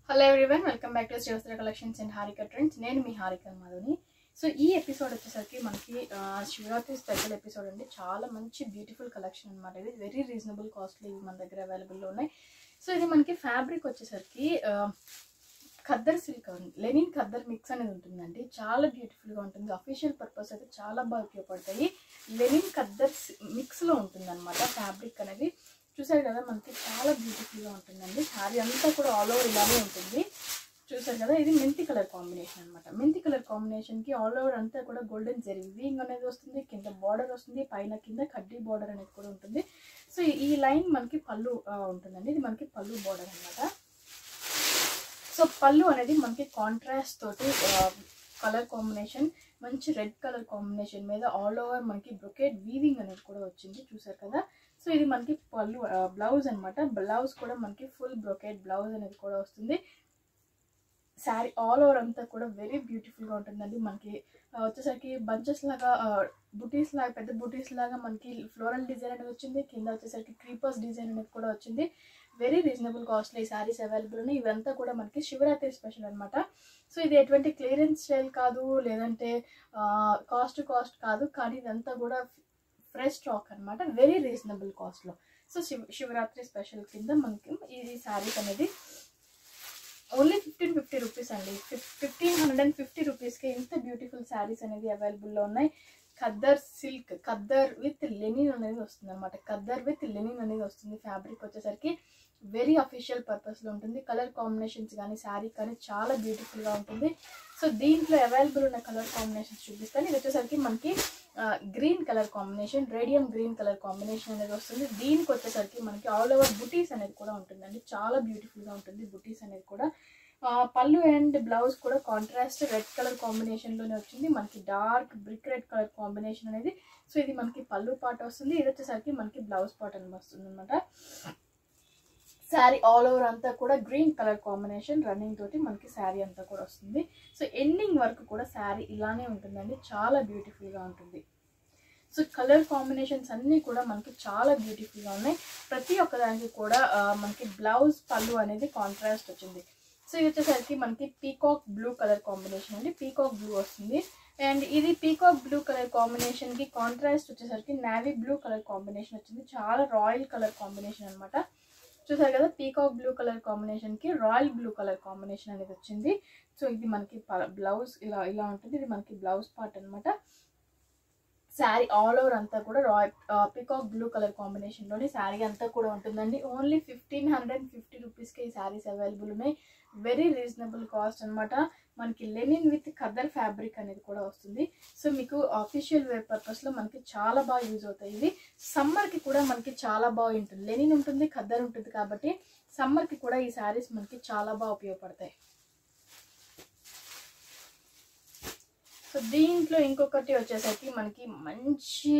Hello everyone, welcome back to Srivastra collections and Harika trends. నేను మీ Harika Madhuni. So ఈ ఎపిసోడ్ వచ్చేసరికి మనకి శివరాత్రి స్పెషల్ ఎపిసోడ్ అండి. చాలా మంచి బ్యూటిఫుల్ కలెక్షన్ అనమాట. ఇది వెరీ రీజనబుల్ కాస్ట్లీ ఇవి మన దగ్గర అవైలబుల్లో ఉన్నాయి. సో ఇది మనకి ఫ్యాబ్రిక్ వచ్చేసరికి khaddar silk Lenin khaddar mix అనేది ఉంటుందండి. చాలా బ్యూటిఫుల్గా ఉంటుంది. అఫీషియల్ పర్పస్ అయితే చాలా బాగా ఉపయోగపడతాయి. లెనిన్ ఖద్దర్ మిక్స్లో ఉంటుంది అనమాట ఫ్యాబ్రిక్ అనేది. చూసారు కదా, మనకి చాలా బ్యూటిఫుల్గా ఉంటుందండి. శారీ అంతా కూడా ఆల్ ఓవర్ ఇలానే ఉంటుంది. చూసారు కదా, ఇది మెంతి కలర్ కాంబినేషన్ అనమాట. మెంతి కలర్ కాంబినేషన్కి ఆల్ ఓవర్ అంతా కూడా గోల్డెన్ జరీ వీవింగ్ అనేది వస్తుంది. కింద బార్డర్ వస్తుంది, పైన కింద కడ్డీ బార్డర్ అనేది కూడా ఉంటుంది. సో ఈ లైన్ మనకి పళ్ళు ఉంటుందండి. ఇది మనకి పళ్ళు బార్డర్ అనమాట. సో పళ్ళు అనేది మనకి కాంట్రాస్ట్ తోటి కలర్ కాంబినేషన్, మంచి రెడ్ కలర్ కాంబినేషన్ మీద ఆల్ ఓవర్ మనకి బ్రొకేట్ వీవింగ్ అనేది కూడా వచ్చింది. చూసారు కదా. సో ఇది మనకి పళ్ళు బ్లౌజ్ అనమాట. బ్లౌజ్ కూడా మనకి ఫుల్ బ్రొకేట్ బ్లౌజ్ అనేది కూడా వస్తుంది. శారీ ఆల్ ఓవర్ అంతా కూడా వెరీ బ్యూటిఫుల్గా ఉంటుందండి. మనకి వచ్చేసరికి బంచెస్ లాగా బుటీస్ లాగా, పెద్ద బుటీస్ లాగా మనకి ఫ్లోరల్ డిజైన్ అనేది వచ్చింది. కింద వచ్చేసరికి క్రీపర్స్ డిజైన్ అనేది కూడా వచ్చింది. వెరీ రీజనబుల్ కాస్ట్లో ఈ శారీస్ అవైలబుల్ ఉన్నాయి. ఇవంతా కూడా మనకి శివరాత్రి స్పెషల్ అనమాట. సో ఇది ఎటువంటి క్లియరెన్స్ స్టైల్ కాదు, లేదంటే కాస్ట్ కాదు, కానీ ఇదంతా కూడా ఫ్రెష్ స్టాక్ అనమాట. వెరీ రీజనబుల్ కాస్ట్లో. సో శివరాత్రి స్పెషల్ కింద మనకి ఈ శారీస్ అనేది ఓన్లీ 1550 రూపీస్ అండి. 1550 రూపీస్కి ఇంత బ్యూటిఫుల్ శారీస్ అనేది అవైలబుల్లో ఉన్నాయి. Khaddar silk, khaddar with linen అనేది వస్తుంది అనమాట. ఖద్దర్ విత్ లెనిన్ అనేది వస్తుంది. ఫ్యాబ్రిక్ వచ్చేసరికి వెరీ అఫీషియల్ పర్పస్లో ఉంటుంది. కలర్ కాంబినేషన్స్ కానీ శారీ కానీ చాలా బ్యూటిఫుల్గా ఉంటుంది. సో దీంట్లో అవైలబుల్ ఉన్న కలర్ కాంబినేషన్స్ చూపిస్తాను. ఇది వచ్చేసరికి మనకి green colour combination, radium green colour combination అనేది వస్తుంది. దీనికి వచ్చేసరికి మనకి ఆల్ ఓవర్ బుటీస్ అనేది కూడా ఉంటుందండి. చాలా బ్యూటిఫుల్గా ఉంటుంది బుటీస్ అనేది కూడా. పళ్ళు అండ్ బ్లౌజ్ కూడా కాంట్రాస్ట్ రెడ్ కలర్ కాంబినేషన్లోనే వచ్చింది. మనకి dark brick red colour combination అనేది. సో ఇది మనకి పళ్ళు పార్ట్ వస్తుంది. ఇది వచ్చేసరికి మనకి బ్లౌజ్ పార్ట్ అని వస్తుంది అనమాట. శారీ ఆల్ ఓవర్ అంతా కూడా గ్రీన్ కలర్ కాంబినేషన్ రన్నింగ్ తోటి మనకి శారీ అంతా కూడా వస్తుంది. సో ఎండింగ్ వరకు కూడా శారీ ఇలానే ఉంటుందండి. చాలా బ్యూటిఫుల్గా ఉంటుంది. సో కలర్ కాంబినేషన్స్ అన్నీ కూడా మనకి చాలా బ్యూటిఫుల్గా ఉన్నాయి. ప్రతి ఒక్కదానికి కూడా మనకి బ్లౌజ్ పళ్ళు అనేది కాంట్రాస్ట్ వచ్చింది. సో ఇది వచ్చేసరికి మనకి పీకాక్ బ్లూ కలర్ కాంబినేషన్ అండి. పీకాక్ బ్లూ వస్తుంది. అండ్ ఇది పీకాక్ బ్లూ కలర్ కాంబినేషన్కి కాంట్రాస్ట్ వచ్చేసరికి నావీ బ్లూ కలర్ కాంబినేషన్ వచ్చింది. చాలా రాయల్ కలర్ కాంబినేషన్ అనమాట. చూసారు కదా, పీకాక్ బ్లూ కలర్ కాంబినేషన్కి రాయల్ బ్లూ కలర్ కాంబినేషన్ అనేది వచ్చింది. సో ఇది మనకి బ్లౌజ్ ఇలా ఉంటుంది. ఇది మనకి బ్లౌజ్ పార్ట్ అనమాట. శారీ ఆల్ ఓవర్ అంతా కూడా పీకాక్ బ్లూ కలర్ కాంబినేషన్లోని శారీ అంతా కూడా ఉంటుందండి. ఓన్లీ 1550 రూపీస్కి ఈ శారీస్ అవైలబుల్ ఉన్నాయి. వెరీ రీజనబుల్ కాస్ట్ అనమాట. మనకి లెనిన్ విత్ ఖద్దర్ ఫ్యాబ్రిక్ అనేది కూడా వస్తుంది. సో మీకు అఫీషియల్ వేర్ పర్పస్లో మనకి చాలా బాగా యూజ్ అవుతాయి. ఇది సమ్మర్కి కూడా మనకి చాలా బాగా ఉంటుంది. లెనిన్ ఉంటుంది, ఖద్దర్ ఉంటుంది కాబట్టి సమ్మర్కి కూడా ఈ శారీస్ మనకి చాలా బాగా ఉపయోగపడతాయి. సో దీంట్లో ఇంకొకటి వచ్చేసరికి మనకి మంచి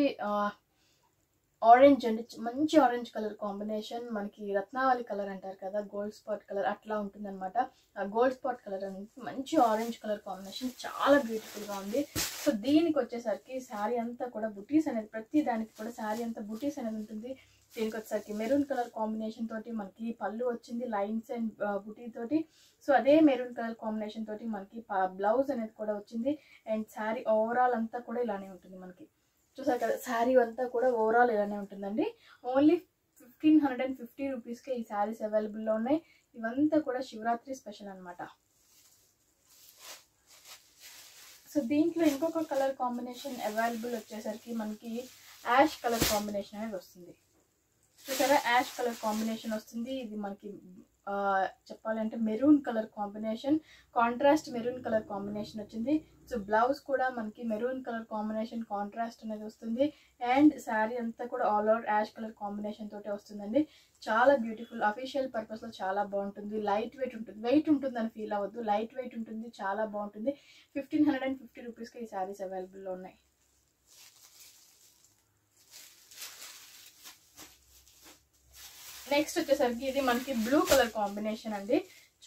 ఆరెంజ్ అండి. మంచి ఆరెంజ్ కలర్ కాంబినేషన్. మనకి రత్నావళి కలర్ అంటారు కదా, గోల్డ్ స్పాట్ కలర్ అట్లా ఉంటుంది అనమాట. ఆ గోల్డ్ స్పాట్ కలర్ అనేది మంచి ఆరెంజ్ కలర్ కాంబినేషన్, చాలా బ్యూటిఫుల్గా ఉంది. సో దీనికి వచ్చేసరికి శారీ అంతా కూడా బుటీస్ అనేది, ప్రతి దానికి కూడా శారీ అంతా బుటీస్ అనేది ఉంటుంది. దీనికి వచ్చేసరికి మెరూన్ కలర్ కాంబినేషన్ తోటి మనకి పళ్ళు వచ్చింది, లైన్స్ అండ్ బుటీ తోటి. సో అదే మెరూన్ కలర్ కాంబినేషన్ తోటి మనకి బ్లౌజ్ అనేది కూడా వచ్చింది. అండ్ శారీ ఓవరాల్ అంతా కూడా ఇలానే ఉంటుంది మనకి. చూసారు కదా, శారీ అంతా కూడా ఓవరాల్ ఇలానే ఉంటుందండి. ఓన్లీ 1550 రూపీస్కే ఈ శారీస్ అవైలబుల్లో ఉన్నాయి. ఇవంతా కూడా శివరాత్రి స్పెషల్ అనమాట. సో దీంట్లో ఇంకొక కలర్ కాంబినేషన్ అవైలబుల్ వచ్చేసరికి మనకి యాష్ కలర్ కాంబినేషన్ అనేది వస్తుంది. చూసారా, యాష్ కలర్ కాంబినేషన్ వస్తుంది. ఇది మనకి చెప్పాలంటే maroon colour combination, contrast maroon colour combination వచ్చింది. సో బ్లౌజ్ కూడా మనకి మెరూన్ కలర్ కాంబినేషన్ కాంట్రాస్ట్ అనేది వస్తుంది. అండ్ శారీ అంతా కూడా all over ash colour combination తోటే వస్తుందండి. చాలా బ్యూటిఫుల్, అఫీషియల్ పర్పస్లో చాలా బాగుంటుంది. లైట్ వెయిట్ ఉంటుంది, వెయిట్ ఉంటుందని ఫీల్ అవ్వద్దు, లైట్ వెయిట్ ఉంటుంది, చాలా బాగుంటుంది. 1550 రూపీస్కి ఈ శారీస్ అవైలబుల్లో ఉన్నాయి. నెక్స్ట్ వచ్చేసరికి ఇది మనకి బ్లూ కలర్ కాంబినేషన్ అండి.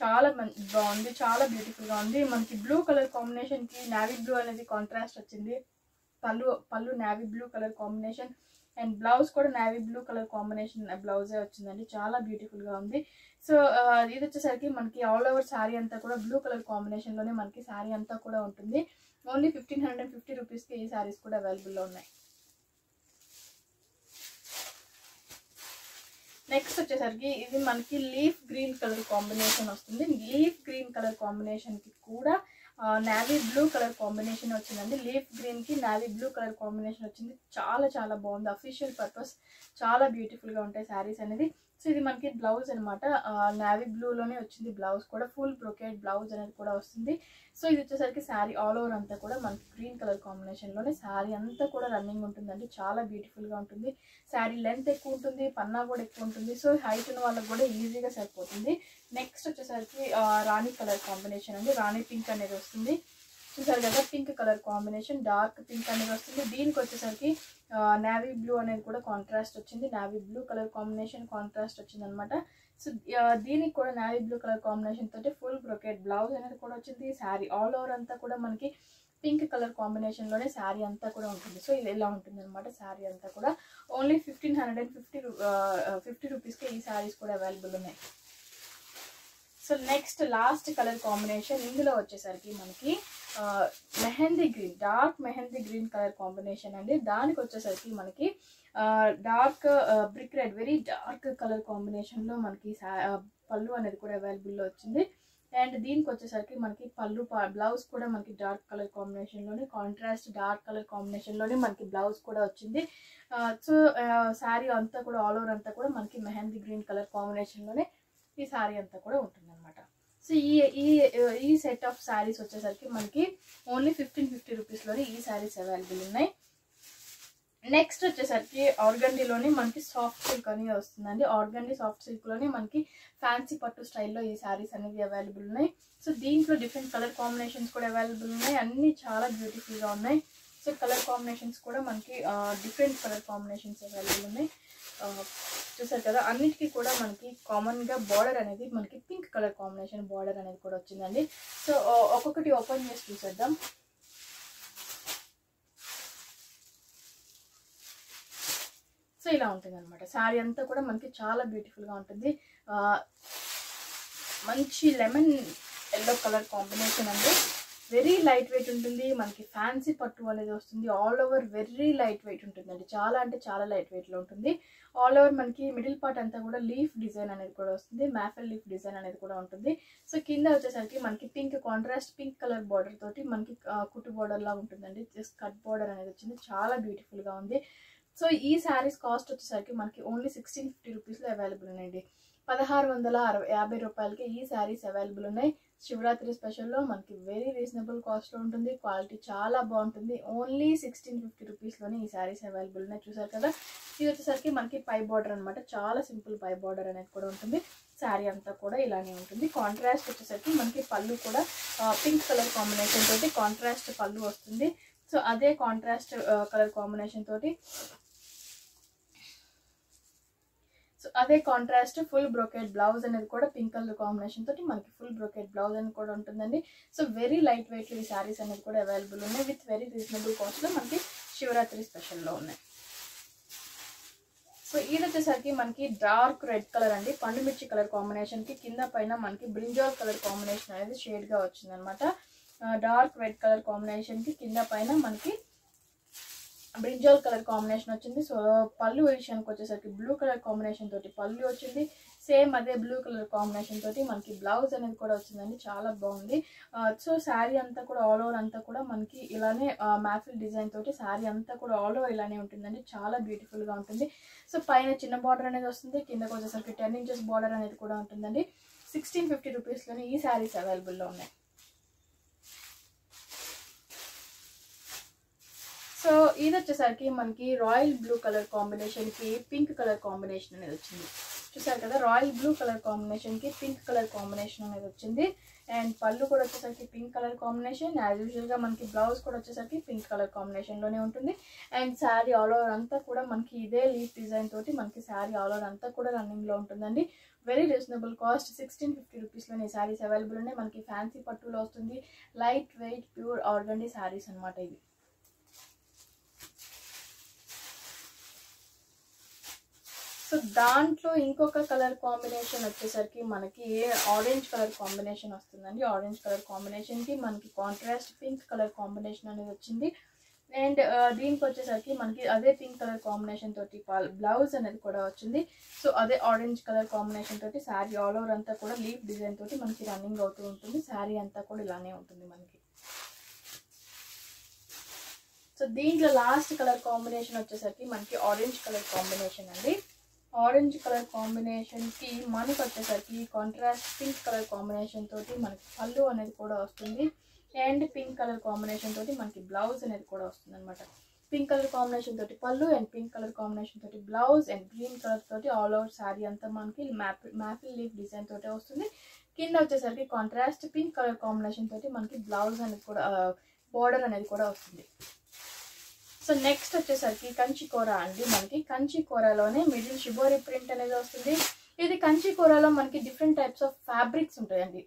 చాలా బాగుంది, చాలా బ్యూటిఫుల్గా ఉంది. మనకి బ్లూ కలర్ కాంబినేషన్కి నావీ బ్లూ అనేది కాంట్రాస్ట్ వచ్చింది. పళ్ళు navy blue colour combination and blouse కూడా నావీ బ్లూ కలర్ కాంబినేషన్ బ్లౌజే వచ్చిందండి. చాలా బ్యూటిఫుల్గా ఉంది. సో ఇది వచ్చేసరికి మనకి ఆల్ ఓవర్ శారీ అంతా కూడా బ్లూ కలర్ కాంబినేషన్లోనే మనకి శారీ అంతా కూడా ఉంటుంది. ఓన్లీ 1550 రూపీస్కి ఈ శారీస్ కూడా అవైలబుల్లో ఉన్నాయి. నెక్స్ట్ వచ్చేసరికి ఇది మనకి లీఫ్ గ్రీన్ కలర్ కాంబినేషన్ వస్తుంది. లీఫ్ గ్రీన్ కలర్ కాంబినేషన్కి కూడా నావీ బ్లూ కలర్ కాంబినేషన్ వచ్చిందండి. లీఫ్ గ్రీన్కి నావీ బ్లూ కలర్ కాంబినేషన్ వచ్చింది. చాలా చాలా బాగుంది. అఫీషియల్ పర్పస్ చాలా బ్యూటిఫుల్గా ఉంటాయి శారీస్ అనేది. సో ఇది మనకి బ్లౌజ్ అనమాట. నావీ బ్లూలోనే వచ్చింది బ్లౌజ్ కూడా. ఫుల్ బ్రొకేట్ బ్లౌజ్ అనేది కూడా వస్తుంది. సో ఇది వచ్చేసరికి శారీ ఆల్ ఓవర్ అంతా కూడా మనకి గ్రీన్ కలర్ కాంబినేషన్లోనే శారీ అంతా కూడా రన్నింగ్ ఉంటుందండి. చాలా బ్యూటిఫుల్గా ఉంటుంది. శారీ లెంత్ ఎక్కువ ఉంటుంది, పన్నా కూడా ఎక్కువ ఉంటుంది. సో హైట్ ఉన్న వాళ్ళకి కూడా ఈజీగా సరిపోతుంది. నెక్స్ట్ వచ్చేసరికి రాణి కలర్ కాంబినేషన్ అండి. రాణి పింక్ అనేది వస్తుంది. చూసారు కదా, pink colour combination, dark pink అనేది వస్తుంది. దీనికి వచ్చేసరికి నావీ బ్లూ అనేది కూడా కాంట్రాస్ట్ వచ్చింది. Navy blue colour combination contrast వచ్చింది అనమాట. సో దీనికి కూడా నావీ బ్లూ కలర్ కాంబినేషన్ తోటి ఫుల్ బ్రొకెట్ బ్లౌజ్ అనేది కూడా వచ్చింది. శారీ ఆల్ ఓవర్ అంతా కూడా మనకి పింక్ కలర్ కాంబినేషన్లోనే శారీ అంతా కూడా ఉంటుంది. సో ఇది ఇలా ఉంటుంది అనమాట. శారీ అంతా కూడా ఓన్లీ 1550 రూపీస్కి ఈ శారీస్ కూడా అవైలబుల్ ఉన్నాయి. So next last colour combination ఇందులో వచ్చేసరికి మనకి mehndi green, dark mehndi green colour combination అండి. దానికి వచ్చేసరికి మనకి dark brick red, very dark colour కాంబినేషన్లో మనకి పళ్ళు అనేది కూడా అవైలబుల్లో వచ్చింది. అండ్ దీనికి వచ్చేసరికి మనకి పళ్ళు బ్లౌజ్ కూడా మనకి డార్క్ కలర్ కాంబినేషన్లోనే, కాంట్రాస్ట్ డార్క్ కలర్ కాంబినేషన్లోనే మనకి బ్లౌజ్ కూడా వచ్చింది. సో శారీ అంతా కూడా ఆల్ ఓవర్ అంతా కూడా మనకి మెహందీ గ్రీన్ కలర్ కాంబినేషన్లోనే ఈ శారీ అంతా కూడా ఉంటుంది అనమాట. సో ఈ సెట్ ఆఫ్ శారీస్ వచ్చేసరికి మనకి ఓన్లీ 1550 రూపీస్లోనే ఈ శారీస్ అవైలబుల్ ఉన్నాయి. నెక్స్ట్ వచ్చేసరికి ఆర్గండీలోనే మనకి సాఫ్ట్ సిల్క్ అనేది వస్తుందండి. ఆర్గండీ సాఫ్ట్ సిల్క్లోనే మనకి ఫ్యాన్సీ పట్టు స్టైల్లో ఈ శారీస్ అనేవి అవైలబుల్ ఉన్నాయి. సో దీంట్లో డిఫరెంట్ కలర్ కాంబినేషన్స్ కూడా అవైలబుల్ ఉన్నాయి. అన్నీ చాలా బ్యూటిఫుల్గా ఉన్నాయి. సో కలర్ కాంబినేషన్స్ కూడా మనకి డిఫరెంట్ కలర్ కాంబినేషన్స్ అవైలబుల్ ఉన్నాయి. చూసారు కదా, అన్నిటికీ కూడా మనకి కామన్గా బార్డర్ అనేది మనకి పింక్ కలర్ కాంబినేషన్ బార్డర్ అనేది కూడా వచ్చిందండి. సో ఒక్కొక్కటి ఓపెన్ చేసి చూసేద్దాం. సో ఇలా ఉంటుంది అనమాట. శారీ అంతా కూడా మనకి చాలా బ్యూటిఫుల్గా ఉంటుంది. మంచి లెమన్ ఎల్లో కలర్ కాంబినేషన్ అండి. వెరీ లైట్ వెయిట్ ఉంటుంది. మనకి ఫ్యాన్సీ పట్టు అనేది వస్తుంది. All over very light weight ఉంటుందండి. చాలా అంటే చాలా లైట్ వెయిట్లో ఉంటుంది. ఆల్ ఓవర్ మనకి మిడిల్ పార్ట్ అంతా కూడా లీఫ్ డిజైన్ అనేది కూడా వస్తుంది. మ్యాఫెల్ లీఫ్ డిజైన్ అనేది కూడా ఉంటుంది. సో కింద వచ్చేసరికి మనకి pink contrast pink colour border తోటి మనకి కుట్టు బార్డర్ లాగా ఉంటుందండి. జస్ట్ కట్ బార్డర్ అనేది వచ్చింది. చాలా బ్యూటిఫుల్గా ఉంది. సో ఈ శారీస్ కాస్ట్ వచ్చేసరికి మనకి ఓన్లీ 1650 రూపీస్లో అవైలబుల్ ఉన్నాయండి. 1650 రూపాయలకి ఈ శారీస్ అవైలబుల్ ఉన్నాయి. శివరాత్రి స్పెషల్లో మనకి వెరీ రీజనబుల్ కాస్ట్లో ఉంటుంది. క్వాలిటీ చాలా బాగుంటుంది. ఓన్లీ 1650 రూపీస్లోనే ఈ శారీస్ అవైలబుల్ ఉన్నాయి. చూసారు కదా, ఇది వచ్చేసరికి మనకి పై బార్డర్ అనమాట. చాలా సింపుల్ పై బార్డర్ అనేది కూడా ఉంటుంది. శారీ అంతా కూడా ఇలానే ఉంటుంది. కాంట్రాస్ట్ వచ్చేసరికి మనకి పళ్ళు కూడా పింక్ కలర్ కాంబినేషన్ తోటి కాంట్రాస్ట్ పళ్ళు వస్తుంది. సో అదే కాంట్రాస్ట్ కలర్ కాంబినేషన్ తోటి అదే కాంట్రాస్ట్ ఫుల్ బ్రోకెట్ బ్లౌజ్ అనేది కూడా పింక్ కలర్ కాంబినేషన్ తోటి మనకి ఫుల్ బ్రోకెట్ బ్లౌజ్ అనేది కూడా ఉంటుందండి. సో వెరీ లైట్ వెయిట్ ఈ శారీస్ అనేది కూడా అవైలబుల్ ఉన్నాయి. విత్ వెరీ రీజనబుల్ కాస్ట్లో మనకి శివరాత్రి స్పెషల్లో ఉన్నాయి. సో ఇది వచ్చేసరికి మనకి డార్క్ రెడ్ కలర్ అండి. పండు మిర్చి కలర్ కాంబినేషన్కి కింద పైన మనకి బ్రింజాల్ కలర్ కాంబినేషన్ అనేది షేడ్గా వచ్చింది అనమాట. డార్క్ రెడ్ కలర్ కాంబినేషన్కి కింద పైన మనకి బ్రింజాల్ కలర్ కాంబినేషన్ వచ్చింది. సో పళ్ళు విషయానికి వచ్చేసరికి బ్లూ కలర్ కాంబినేషన్ తోటి పళ్ళు వచ్చింది. సేమ్ అదే బ్లూ కలర్ కాంబినేషన్ తోటి మనకి బ్లౌజ్ అనేది కూడా వచ్చిందండి. చాలా బాగుంది. సో శారీ అంతా కూడా ఆల్ ఓవర్ అంతా కూడా మనకి ఇలానే మ్యాఫిల్ డిజైన్ తోటి శారీ అంతా కూడా ఆల్ ఓవర్ ఇలానే ఉంటుందండి. చాలా బ్యూటిఫుల్గా ఉంటుంది. సో పైన చిన్న బార్డర్ అనేది వస్తుంది. కిందకు వచ్చేసరికి 10 ఇంచెస్ బార్డర్ అనేది కూడా ఉంటుందండి. 1650 రూపీస్లోనే ఈ శారీస్ అవైలబుల్లో ఉన్నాయి. సో ఇది వచ్చేసరికి మనకి రాయల్ బ్లూ కలర్ కాంబినేషన్కి పింక్ కలర్ కాంబినేషన్ అనేది వచ్చింది. చూసారు కదా, రాయల్ బ్లూ కలర్ కాంబినేషన్కి పింక్ కలర్ కాంబినేషన్ అనేది వచ్చింది. అండ్ పళ్ళు కూడా వచ్చేసరికి పింక్ కలర్ కాంబినేషన్. యాజ్ యూజువల్గా మనకి బ్లౌజ్ కూడా వచ్చేసరికి పింక్ కలర్ కాంబినేషన్లోనే ఉంటుంది. అండ్ శారీ ఆల్ ఓవర్ అంతా కూడా మనకి ఇదే లీఫ్ డిజైన్ తోటి మనకి శారీ ఆల్ ఓవర్ అంతా కూడా రన్నింగ్లో ఉంటుందండి. వెరీ రీజనబుల్ కాస్ట్ 1650 రూపీస్లోనే ఈ శారీస్ అవైలబుల్ ఉన్నాయి. మనకి ఫ్యాన్సీ పట్టులో వస్తుంది. లైట్ వెయిట్ ప్యూర్ ఆర్గండీ శారీస్ అనమాట ఇవి. సో దాంట్లో ఇంకొక కలర్ కాంబినేషన్ వచ్చేసరికి మనకి ఆరెంజ్ కలర్ కాంబినేషన్ వస్తుందండి. ఆరెంజ్ కలర్ కాంబినేషన్కి మనకి కాంట్రాస్ట్ పింక్ కలర్ కాంబినేషన్ అనేది వచ్చింది. అండ్ దీనికి వచ్చేసరికి మనకి అదే పింక్ కలర్ కాంబినేషన్ తోటి బ్లౌజ్ అనేది కూడా వచ్చింది. సో అదే ఆరెంజ్ కలర్ కాంబినేషన్ తోటి శారీ ఆల్ ఓవర్ అంతా కూడా లీఫ్ డిజైన్ తోటి మనకి రన్నింగ్ అవుతూ ఉంటుంది. శారీ అంతా కూడా ఇలానే ఉంటుంది మనకి. సో దీంట్లో లాస్ట్ కలర్ కాంబినేషన్ వచ్చేసరికి మనకి ఆరెంజ్ కలర్ కాంబినేషన్ అండి. ఆరెంజ్ కలర్ కాంబినేషన్కి మనకి వచ్చేసరికి కాంట్రాస్ట్ పింక్ కలర్ కాంబినేషన్ తోటి మనకి పళ్ళు అనేది కూడా వస్తుంది. అండ్ పింక్ కలర్ కాంబినేషన్ తోటి మనకి బ్లౌజ్ అనేది కూడా వస్తుంది అనమాట. పింక్ కలర్ కాంబినేషన్ తోటి పళ్ళు అండ్ పింక్ కలర్ కాంబినేషన్ తోటి బ్లౌజ్ అండ్ గ్రీన్ కలర్ తోటి ఆల్ ఓవర్ శారీ అంతా మనకి మ్యాపిల్ లీఫ్ డిజైన్ తోటి వస్తుంది. కింద వచ్చేసరికి కాంట్రాస్ట్ పింక్ కలర్ కాంబినేషన్ తోటి మనకి బ్లౌజ్ అనేది కూడా బోర్డర్ అనేది కూడా వస్తుంది. సో నెక్స్ట్ వచ్చేసరికి కంచి కూర అండి. మనకి కంచి కూరలోనే మిడిల్ షిబోరి ప్రింట్ అనేది వస్తుంది. ఇది కంచి కూరలో మనకి డిఫరెంట్ టైప్స్ ఆఫ్ ఫ్యాబ్రిక్స్ ఉంటాయండి.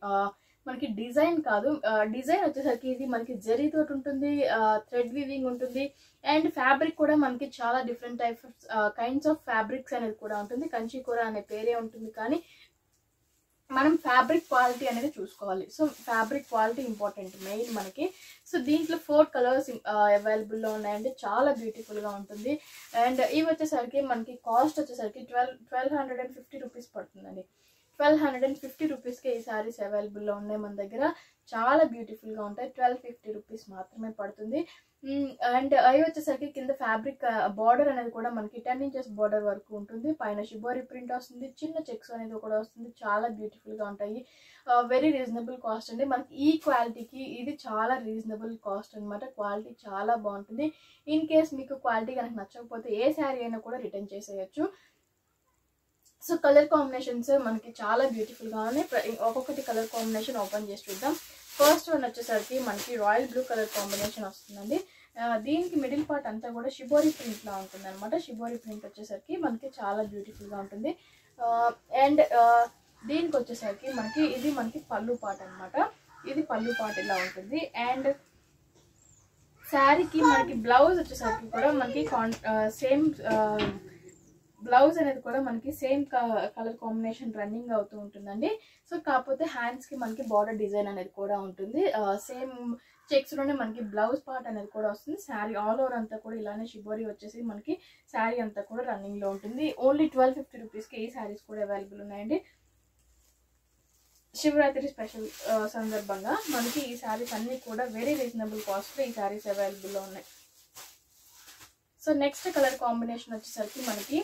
మనకి డిజైన్ కాదు, డిజైన్ వచ్చేసరికి ఇది మనకి జరీ తోటి ఉంటుంది, థ్రెడ్ వీవింగ్ ఉంటుంది. అండ్ ఫ్యాబ్రిక్ కూడా మనకి చాలా different types kinds of fabrics అనేది కూడా ఉంటుంది. కంచి కూర అనే పేరే ఉంటుంది, కానీ మనం ఫ్యాబ్రిక్ క్వాలిటీ అనేది చూసుకోవాలి. So fabric quality important main మనకి. సో దీంట్లో 4 కలర్స్ అవైలబుల్లో ఉన్నాయండి. చాలా బ్యూటిఫుల్గా ఉంటుంది. అండ్ ఇవి వచ్చేసరికి మనకి కాస్ట్ వచ్చేసరికి 1250 రూపీస్ పడుతుందండి. 1250 రూపీస్కి ఈ శారీస్ అవైలబుల్లో ఉన్నాయి మన దగ్గర. చాలా బ్యూటిఫుల్గా ఉంటాయి. 1250 రూపీస్ మాత్రమే పడుతుంది. అండ్ అవి వచ్చేసరికి కింద ఫ్యాబ్రిక్ బార్డర్ అనేది కూడా మనకి 10 ఇంచెస్ బార్డర్ వరకు ఉంటుంది. పైన షిబోరి ప్రింట్ వస్తుంది, చిన్న చెక్స్ అనేది కూడా వస్తుంది. చాలా బ్యూటిఫుల్గా ఉంటాయి. వెరీ రీజనబుల్ కాస్ట్ అండి. మనకి ఈ క్వాలిటీకి ఇది చాలా రీజనబుల్ కాస్ట్ అనమాట. క్వాలిటీ చాలా బాగుంటుంది. ఇన్ కేస్ మీకు క్వాలిటీ కనుక నచ్చకపోతే ఏ శారీ అయినా కూడా రిటర్న్ చేసేయచ్చు. సో కలర్ కాంబినేషన్స్ మనకి చాలా బ్యూటిఫుల్గా ఉన్నాయి. ఒక్కొక్కటి కలర్ కాంబినేషన్ ఓపెన్ చేసి చూద్దాం. ఫస్ట్ వన్ వచ్చేసరికి మనకి రాయల్ బ్లూ కలర్ కాంబినేషన్ వస్తుందండి. దీనికి మిడిల్ పార్ట్ అంతా కూడా షిబోరి ప్రింట్లా ఉంటుంది అనమాట. షిబోరి ప్రింట్ వచ్చేసరికి మనకి చాలా బ్యూటిఫుల్గా ఉంటుంది. అండ్ దీనికి వచ్చేసరికి మనకి ఇది మనకి పళ్ళు పార్ట్ అనమాట. ఇది పళ్ళు పార్ట్ ఇలా ఉంటుంది. అండ్ శారీకి మనకి బ్లౌజ్ వచ్చేసరికి కూడా మనకి సేమ్ బ్లౌజ్ అనేది కూడా మనకి సేమ్ కలర్ కాంబినేషన్ రన్నింగ్ అవుతూ ఉంటుందండి. సో కాకపోతే హ్యాండ్స్కి మనకి బార్డర్ డిజైన్ అనేది కూడా ఉంటుంది. సేమ్ చెక్స్లోనే మనకి బ్లౌజ్ పార్ట్ అనేది కూడా వస్తుంది. శారీ ఆల్ ఓవర్ అంతా కూడా ఇలానే షిబోరి వచ్చేసి మనకి శారీ అంతా కూడా రన్నింగ్లో ఉంటుంది. ఓన్లీ 1250 రూపీస్కి ఈ శారీస్ కూడా అవైలబుల్ ఉన్నాయండి. శివరాత్రి స్పెషల్ సందర్భంగా మనకి ఈ శారీస్ అన్నీ కూడా వెరీ రీజనబుల్ కాస్ట్లో ఈ శారీస్ అవైలబుల్లో ఉన్నాయి. సో నెక్స్ట్ కలర్ కాంబినేషన్ వచ్చేసరికి మనకి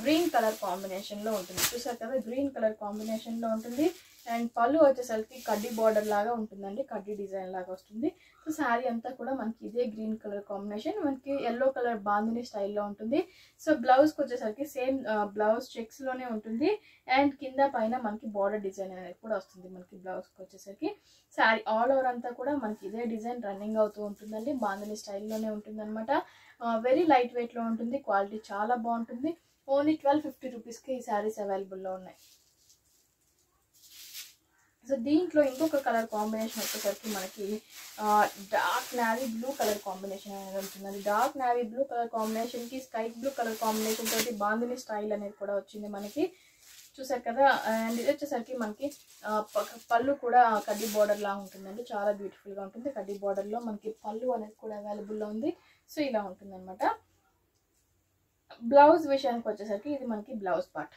గ్రీన్ కలర్ కాంబినేషన్లో ఉంటుంది. చూసారు కదా, గ్రీన్ కలర్ కాంబినేషన్లో ఉంటుంది. అండ్ పళ్ళు వచ్చేసరికి కడ్డీ బార్డర్ లాగా ఉంటుందండి, కడ్డీ డిజైన్ లాగా వస్తుంది. సో శారీ అంతా కూడా మనకి ఇదే గ్రీన్ కలర్ కాంబినేషన్, మనకి ఎల్లో కలర్ బాందిని స్టైల్లో ఉంటుంది. సో బ్లౌజ్కి వచ్చేసరికి సేమ్ బ్లౌజ్ చెక్స్లోనే ఉంటుంది. అండ్ కింద పైన మనకి బార్డర్ డిజైన్ అనేది కూడా వస్తుంది. మనకి బ్లౌజ్కి వచ్చేసరికి శారీ ఆల్ ఓవర్ అంతా కూడా మనకి ఇదే డిజైన్ రన్నింగ్ అవుతూ ఉంటుందండి. బాందిని స్టైల్లోనే ఉంటుంది అనమాట. వెరీ లైట్ వెయిట్లో ఉంటుంది. క్వాలిటీ చాలా బాగుంటుంది. ఓన్లీ 1250 రూపీస్కి ఈ శారీస్ అవైలబుల్లో ఉన్నాయి. సో దీంట్లో ఇంకొక కలర్ కాంబినేషన్ వచ్చేసరికి మనకి dark navy blue colour combination అనేది ఉంటుందండి. డార్క్ నావీ బ్లూ కలర్ కాంబినేషన్కి స్కై బ్లూ కలర్ కాంబినేషన్ తోటి బాందిని స్టైల్ అనేది కూడా వచ్చింది మనకి. చూసారు కదా. అండ్ ఇది వచ్చేసరికి మనకి పళ్ళు కూడా కడ్డీ బార్డర్ లా ఉంటుందండి. చాలా బ్యూటిఫుల్గా ఉంటుంది. కడ్డీ బార్డర్లో మనకి పళ్ళు అనేది కూడా అవైలబుల్లో ఉంది. సో ఇలా ఉంటుంది అనమాట. బ్లౌజ్ విషయానికి వచ్చేసరికి ఇది మనకి బ్లౌజ్ పార్ట్.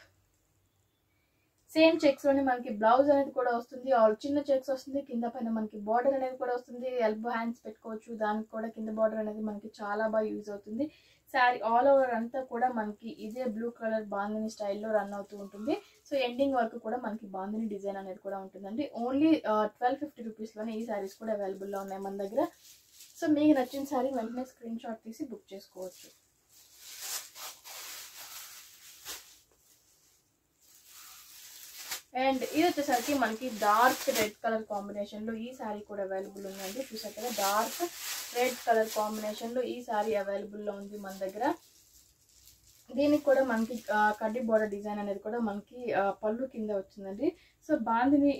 సేమ్ చెక్స్లోనే మనకి బ్లౌజ్ అనేది కూడా వస్తుంది. చిన్న చెక్స్ వస్తుంది. కింద పైన మనకి బార్డర్ అనేది కూడా వస్తుంది. ఎల్బో హ్యాండ్స్ పెట్టుకోవచ్చు. దానికి కూడా కింద బార్డర్ అనేది మనకి చాలా బాగా యూజ్ అవుతుంది. శారీ ఆల్ ఓవర్ అంతా కూడా మనకి ఇదే బ్లూ కలర్ బాందిని స్టైల్లో రన్ అవుతూ ఉంటుంది. సో ఎండింగ్ వరకు కూడా మనకి బాందిని డిజైన్ అనేది కూడా ఉంటుందండి. ఓన్లీ 1250 రూపీస్లోనే ఈ శారీస్ కూడా అవైలబుల్లో ఉన్నాయి మన దగ్గర. సో మీకు నచ్చిన శారీ వెంటనే స్క్రీన్ షాట్ తీసి బుక్ చేసుకోవచ్చు. అండ్ ఇది వచ్చేసరికి మనకి డార్క్ రెడ్ కలర్ కాంబినేషన్లో ఈ శారీ కూడా అవైలబుల్ ఉందండి. చూసారు కదా, డార్క్ రెడ్ కలర్ కాంబినేషన్లో ఈ శారీ అవైలబుల్లో ఉంది మన దగ్గర. దీనికి కూడా మనకి కడ్డీ బార్డర్ డిజైన్ అనేది కూడా మనకి పళ్ళు కింద వచ్చిందండి. సో బాందిని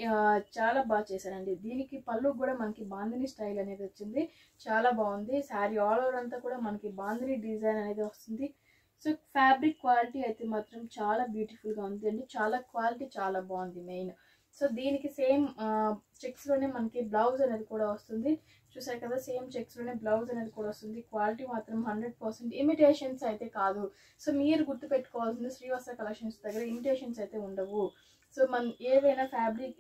చాలా బాగా చేశారండి. దీనికి పళ్ళు కూడా మనకి బాందిని స్టైల్ అనేది వచ్చింది. చాలా బాగుంది. శారీ ఆల్ ఓవర్ అంతా కూడా మనకి బాందిని డిజైన్ అనేది వస్తుంది. సో ఫ్యాబ్రిక్ క్వాలిటీ అయితే మాత్రం చాలా బ్యూటిఫుల్గా ఉంది అండి, చాలా క్వాలిటీ చాలా బాగుంది మెయిన్. సో దీనికి సేమ్ చెక్స్లోనే మనకి బ్లౌజ్ అనేది కూడా వస్తుంది. చూసారు కదా, సేమ్ చెక్స్లోనే బ్లౌజ్ అనేది కూడా వస్తుంది. క్వాలిటీ మాత్రం 100% ఇమిటేషన్స్ అయితే కాదు. సో మీరు గుర్తుపెట్టుకోవాల్సింది శ్రీవత్స కలెక్షన్స్ దగ్గర ఇమిటేషన్స్ అయితే ఉండవు. సో మనం ఏదైనా ఫ్యాబ్రిక్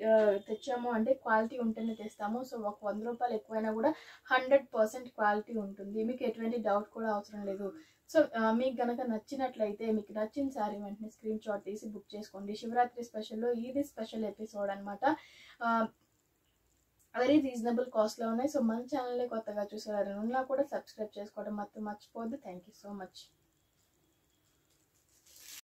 తెచ్చాము అంటే క్వాలిటీ ఉంటేనే తెస్తాము. సో ఒక 100 రూపాయలు ఎక్కువైనా కూడా 100% క్వాలిటీ ఉంటుంది, మీకు ఎటువంటి డౌట్ కూడా అవసరం లేదు. సో మీకు కనుక నచ్చినట్లయితే, మీకు నచ్చిన శారీ వెంటనే స్క్రీన్ షాట్ తీసి బుక్ చేసుకోండి. శివరాత్రి స్పెషల్లో ఇది స్పెషల్ ఎపిసోడ్ అనమాట. వెరీ రీజనబుల్ కాస్ట్లో ఉన్నాయి. సో మన ఛానల్ని కొత్తగా చూసేవారు ఉన్నా కూడా సబ్స్క్రైబ్ చేసుకోవడం మాత్రం మర్చిపోవద్దు. Thank you so much.